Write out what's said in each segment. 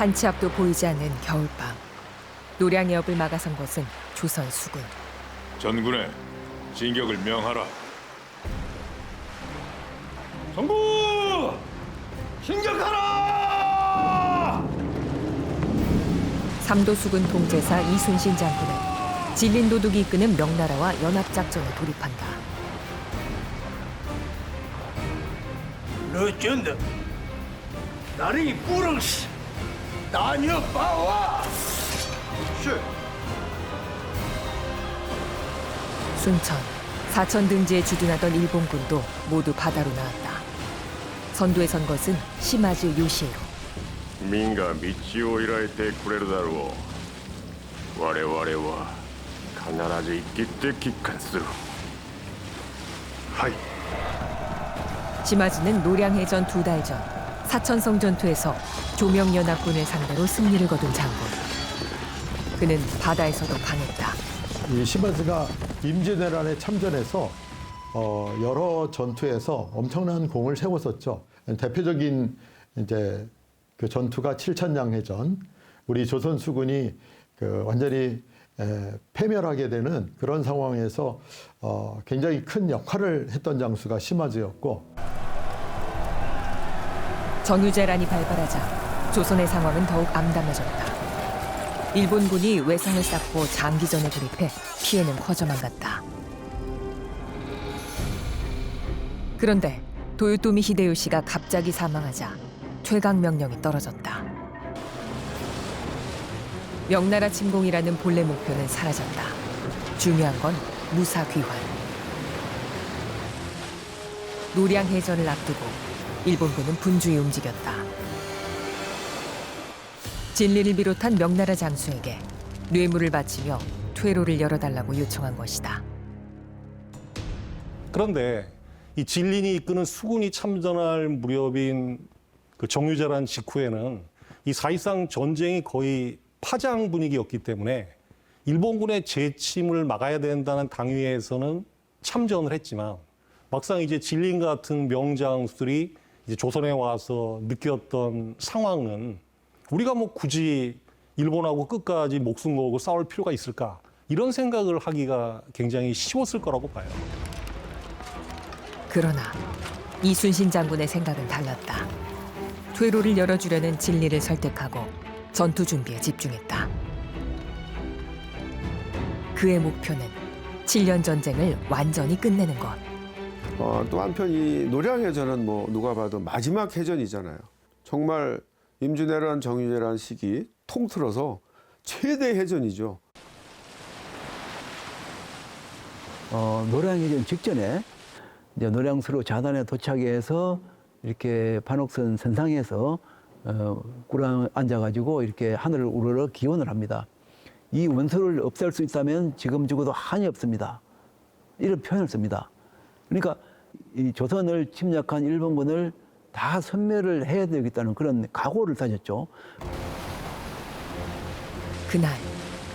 한 치 앞도 보이지 않는 겨울밤. 노량의 업을 막아선 것은 조선 수군. 전군에 진격을 명하라. 정부! 진격하라! 삼도 수군 통제사 이순신 장군은 진린 도둑이 이끄는 명나라와 연합작전에 돌입한다. 어쩐다. 나를 뿌렁시 나녀 빠와. 순천, 사천 등지에 주둔하던 일본군도 모두 바다로 나왔다. 선두에 선 것은 시마즈 요시에로. 民が道を開いてくれるだろう。我々は必ず生きて帰還する。はい。 시마즈는 노량해전 2달 전 사천성 전투에서 조명연합군을 상대로 승리를 거둔 장군. 그는 바다에서도 강했다. 이 시마즈가 임진왜란에 참전해서 여러 전투에서 엄청난功을 세웠었죠. 대표적인 이제 그 전투가 칠천량해전, 우리 조선 수군이 완전히 패멸하게 되는 그런 상황에서 굉장히 큰 역할을 했던 장수가 시마즈였고. 정유재란이 발발하자 조선의 상황은 더욱 암담해졌다. 일본군이 외상을 쌓고 장기전에 돌입해 피해는 커져만 갔다. 그런데 도요토미 히데요시가 갑자기 사망하자 퇴각 명령이 떨어졌다. 명나라 침공이라는 본래 목표는 사라졌다. 중요한 건 무사귀환. 노량해전을 앞두고 일본군은 분주히 움직였다. 진리를 비롯한 명나라 장수에게 뇌물을 바치며 퇴로를 열어달라고 요청한 것이다. 그런데 이 진린이 이끄는 수군이 참전할 무렵인 그 정유재란 직후에는 이 사실상 전쟁이 거의 파장 분위기였기 때문에 일본군의 재침을 막아야 된다는 당위에서는 참전을 했지만 막상 이제 진린 같은 명장수들이 이제 조선에 와서 느꼈던 상황은 우리가 뭐 굳이 일본하고 끝까지 목숨 걸고 싸울 필요가 있을까? 이런 생각을 하기가 굉장히 쉬웠을 거라고 봐요. 그러나 이순신 장군의 생각은 달랐다. 퇴로를 열어주려는 진리를 설득하고 전투 준비에 집중했다. 그의 목표는 7년 전쟁을 완전히 끝내는 것. 또 한편 이 노량해전은 뭐 누가 봐도 마지막 해전이잖아요. 정말 임진왜란, 정유재란 시기 통틀어서 최대 해전이죠. 노량해전 직전에 이제 노량수로 자단에 도착해서 이렇게 반옥선 선상에서 꿇어 앉아가지고 이렇게 하늘을 우러러 기원을 합니다. 이 원소를 없앨 수 있다면 지금 죽어도 한이 없습니다. 이런 표현을 씁니다. 그러니까 이 조선을 침략한 일본군을 다 섬멸을 해야 되겠다는 그런 각오를 다졌죠. 그날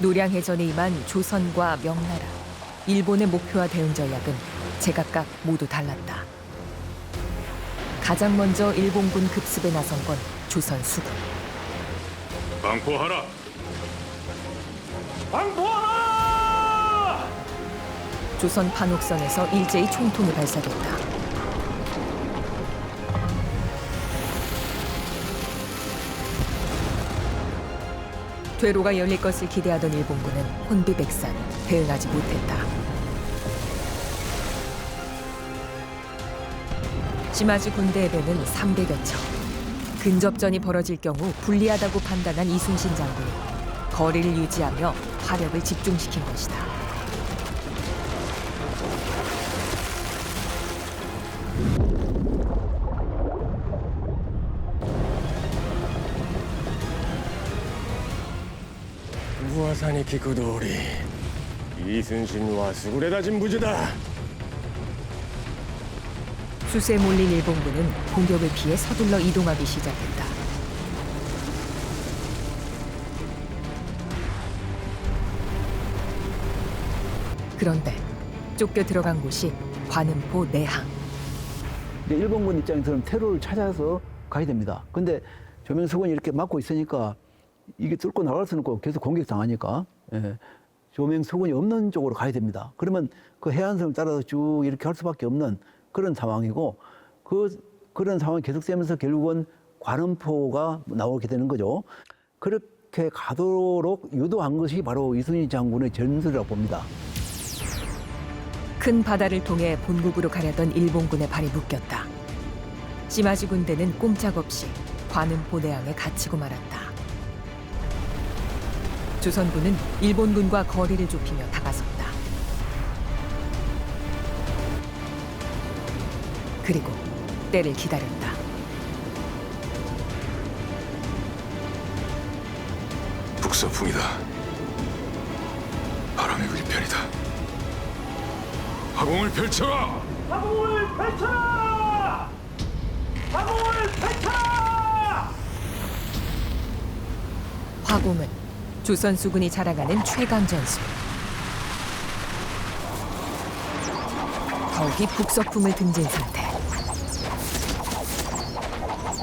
노량해전에 임한 조선과 명나라, 일본의 목표와 대응 전략은 제각각 모두 달랐다. 가장 먼저 일본군 급습에 나선 건 조선 수군. 방포하라! 방포하라! 조선 판옥선에서 일제히 총통이 발사됐다. 퇴로가 열릴 것을 기대하던 일본군은 혼비백산, 대응하지 못했다. 시마즈 군대의 배는 300여 척. 근접전이 벌어질 경우 불리하다고 판단한 이순신 장군이 거리를 유지하며 화력을 집중시킨 것이다.噂に聞く通り、イ순신は優れた人物だ。 수세에 몰린 일본군은 공격을 피해 서둘러 이동하기 시작했다. 그런데 쫓겨 들어간 곳이 관음포 내항. 일본군 입장에서는 퇴로를 찾아서 가야 됩니다. 근데 조명 수군이 이렇게 막고 있으니까 이게 뚫고 나갈 수는 없고 계속 공격당하니까 예, 조명 수군이 없는 쪽으로 가야 됩니다. 그러면 그 해안선을 따라서 쭉 이렇게 할 수밖에 없는 그런 상황이고 그런 상황이 계속되면서 결국은 관음포가 나오게 되는 거죠. 그렇게 가도록 유도한 것이 바로 이순신 장군의 전술이라고 봅니다. 큰 바다를 통해 본국으로 가려던 일본군의 발이 묶였다. 시마지 군대는 꼼짝없이 관음포 내항에 갇히고 말았다. 조선군은 일본군과 거리를 좁히며 다가섰다. 그리고 때를 기다렸다. 북서풍이다. 바람이 불 편이다. 화공을 펼쳐라! 화공을 펼쳐라! 화공을 펼쳐라! 화공은 조선 수군이 자랑하는 최강 전술. 더욱이 북서풍을 등진 상태.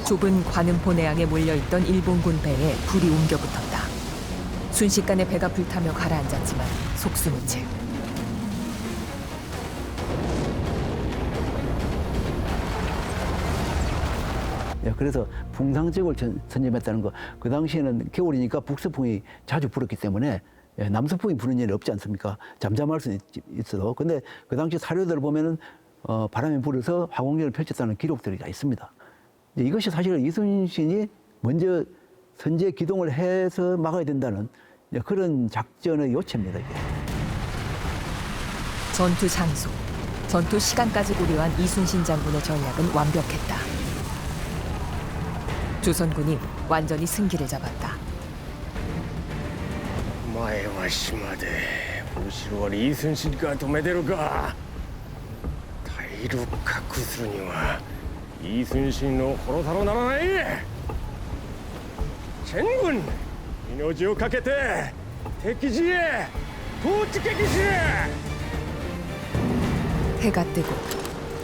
좁은 관음포 내항에 몰려있던 일본군 배에 불이 옮겨붙었다. 순식간에 배가 불타며 가라앉았지만 속수무책. 그래서 풍상지역을 선점했다는 거. 그 당시에는 겨울이니까 북서풍이 자주 불었기 때문에 남서풍이 부는 일이 없지 않습니까? 잠잠할 수는 있어도. 근데 그 당시 사료들을 보면은 바람이 불어서 화공연을 펼쳤다는 기록들이 다 있습니다. 이것이 사실은 이순신이 먼저 선제 기동을 해서 막아야 된다는 그런 작전의 요체입니다. 이게. 전투 장소, 전투 시간까지 고려한 이순신 장군의 전략은 완벽했다. 조선군이 완전히 승기를 잡았다. お前は島で後ろ割りイースンシンか止めてるか。退路隠すにはイースンシンを殺さろならない。全軍命を懸けて敵地へ突撃しれ。 해가 뜨고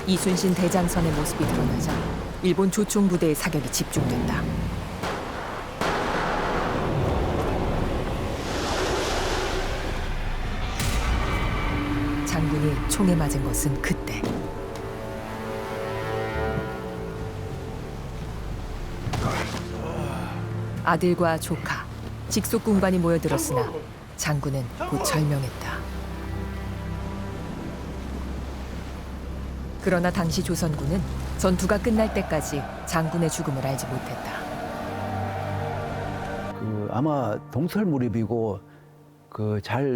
이순신 대장선의 모습이 드러나자 일본 조총 부대의 사격이 집중된다. 장군이 총에 맞은 것은 그때. 아들과 조카, 직속군관이 모여들었으나 장군은 곧 절명했다. 그러나 당시 조선군은 전투가 끝날 때까지 장군의 죽음을 알지 못했다. 아마 동설 무렵이고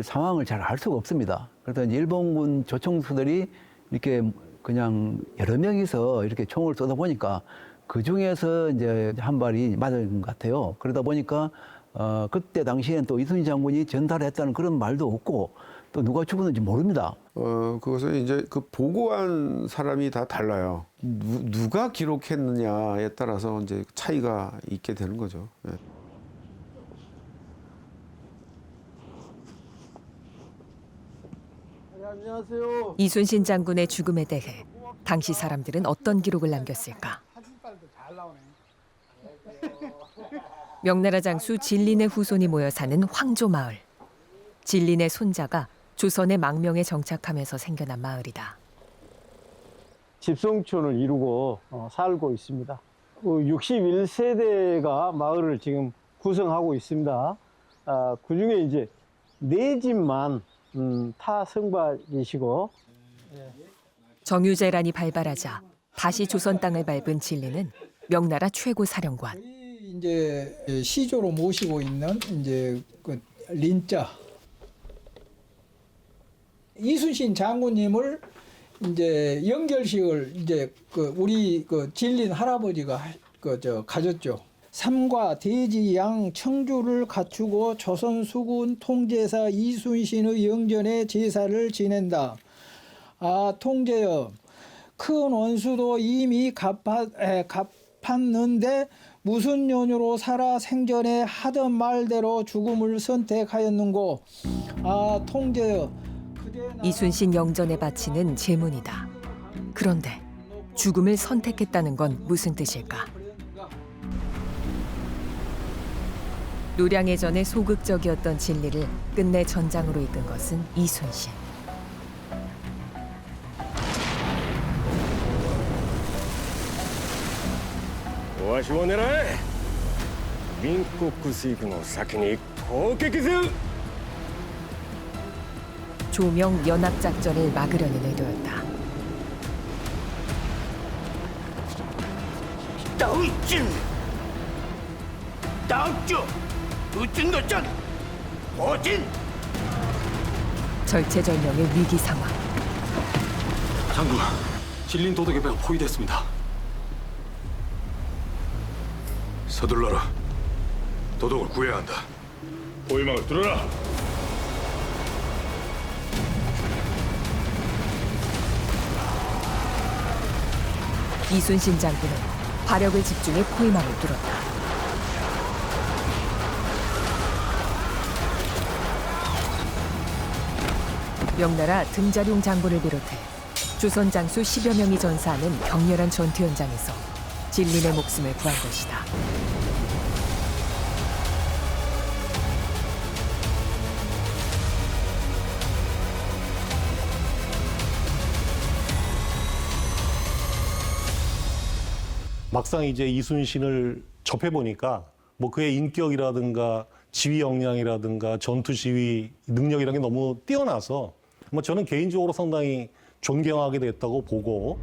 상황을 잘 알 수가 없습니다. 그래서 일본군 조총수들이 이렇게 그냥 여러 명이서 이렇게 총을 쏘다 보니까 그 중에서 이제 한 발이 맞은 것 같아요. 그러다 보니까 그때 당시에는 또 이순신 장군이 전달했다는 그런 말도 없고 또 누가 죽었는지 모릅니다. 그것은 이제 그 보고한 사람이 다 달라요. 누가 기록했느냐에 따라서 이제 차이가 있게 되는 거죠. 예. 안녕하세요. 이순신 장군의 죽음에 대해 당시 사람들은 어떤 기록을 남겼을까? 명나라 장수 진린의 후손이 모여 사는 황조마을. 진린의 손자가 조선의 망명에 정착하면서 생겨난 마을이다. 집성촌을 이루고 살고 있습니다. 61세대가 마을을 지금 구성하고 있습니다. 그중에 이제 4집만 타성밭이시고. 정유재란이 발발하자 다시 조선 땅을 밟은 진리는 명나라 최고 사령관. 이제 시조로 모시고 있는 이제 그 린자 이순신 장군님을 이제 연결식을 이제 그 우리 그 진린 할아버지가 가졌죠. 삼과 대지 양 청주를 갖추고 조선 수군 통제사 이순신의 영전에 제사를 지낸다. 아 통제여, 큰 원수도 이미 갚았는데 무슨 연유로 살아 생전에 하던 말대로 죽음을 선택하였는고. 아 통제여. 이순신 영전에 바치는 제문이다. 그런데 죽음을 선택했다는 건 무슨 뜻일까? 노량해 전에 소극적이었던 진리를 끝내 전장으로 이끈 것은 이순신.わしを狙え。民国水軍の先に攻撃する。 조명 연합작전을 막으려는 의도였다. 刀进，刀就，如今的战，火进。 절체절명의 위기 상황. 장군, 질린 도덕의 배가 포위됐습니다. 서둘러라. 도덕을 구해야 한다. 포위망을 들어라. 이순신 장군은 화력을 집중해 포위망을 뚫었다. 명나라 등자룡 장군을 비롯해 조선 장수 10여 명이 전사하는 격렬한 전투 현장에서 진린의 목숨을 구한 것이다. 막상 이제 이순신을 접해보니까 뭐 그의 인격이라든가 지휘 역량이라든가 전투 지휘 능력이라는 게 너무 뛰어나서 뭐 저는 개인적으로 상당히 존경하게 됐다고 보고.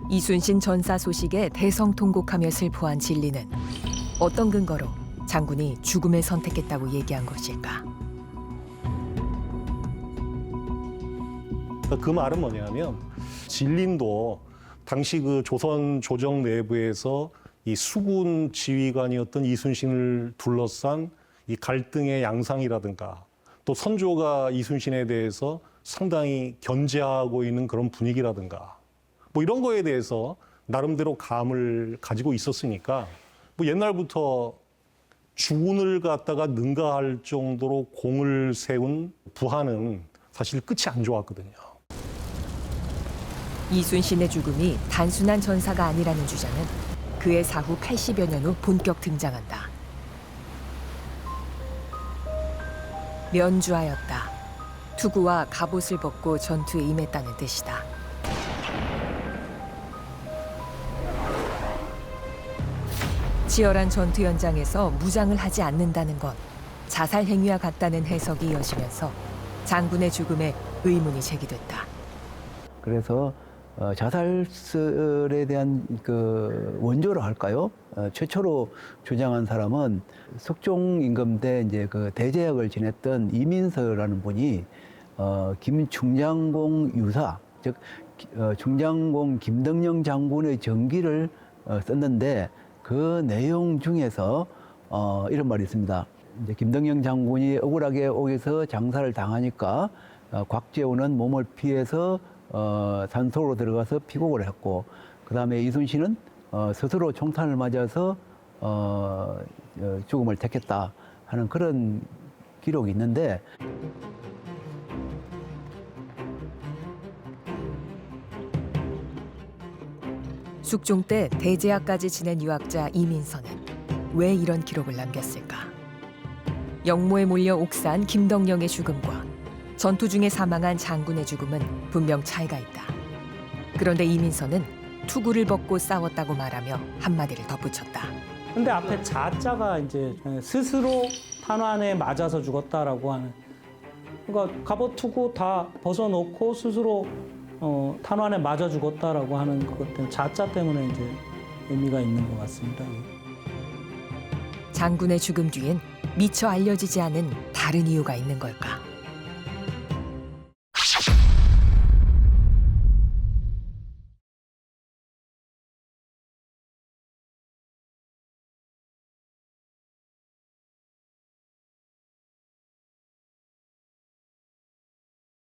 이순신 전사 소식에 대성통곡하며 슬퍼한 진리는 어떤 근거로 장군이 죽음을 선택했다고 얘기한 것일까? 그 말은 뭐냐면 진린도 당시 그 조선 조정 내부에서 이 수군 지휘관이었던 이순신을 둘러싼 이 갈등의 양상이라든가 또 선조가 이순신에 대해서 상당히 견제하고 있는 그런 분위기라든가 뭐 이런 거에 대해서 나름대로 감을 가지고 있었으니까 뭐 옛날부터 주군을 갖다가 능가할 정도로 공을 세운 부하는 사실 끝이 안 좋았거든요. 이순신의 죽음이 단순한 전사가 아니라는 주장은 그의 사후 80여 년 후 본격 등장한다. 면주하였다. 투구와 갑옷을 벗고 전투에 임했다는 뜻이다. 치열한 전투 현장에서 무장을 하지 않는다는 건 자살 행위와 같다는 해석이 이어지면서 장군의 죽음에 의문이 제기됐다. 그래서 자살설에 대한 그 원조로 할까요? 최초로 주장한 사람은 석종 임금 때 이제 그 대제학을 지냈던 이민서라는 분이 김충장공 유사, 즉 충장공 김덕령 장군의 전기를 썼는데 그 내용 중에서 이런 말이 있습니다. 이제 김덕령 장군이 억울하게 옥에서 장사를 당하니까 곽재우는 몸을 피해서 산속으로 들어가서 피곡을 했고, 그 다음에 이순신은 스스로 총탄을 맞아서 죽음을 택했다 하는 그런 기록이 있는데, 숙종 때 대제학까지 지낸 유학자 이민서는 왜 이런 기록을 남겼을까? 영모에 몰려 옥사한 김덕령의 죽음과 전투 중에 사망한 장군의 죽음은 분명 차이가 있다. 그런데 이민서는 투구를 벗고 싸웠다고 말하며 한마디를 덧붙였다. 근데 앞에 자자가 이제 스스로 탄환에 맞아서 죽었다라고 하는, 그러니까 갑옷 투구 다 벗어놓고 스스로 탄환에 맞아 죽었다라고 하는 그것 때문에 자자 때문에 이제 의미가 있는 것 같습니다. 장군의 죽음 뒤엔 미처 알려지지 않은 다른 이유가 있는 걸까?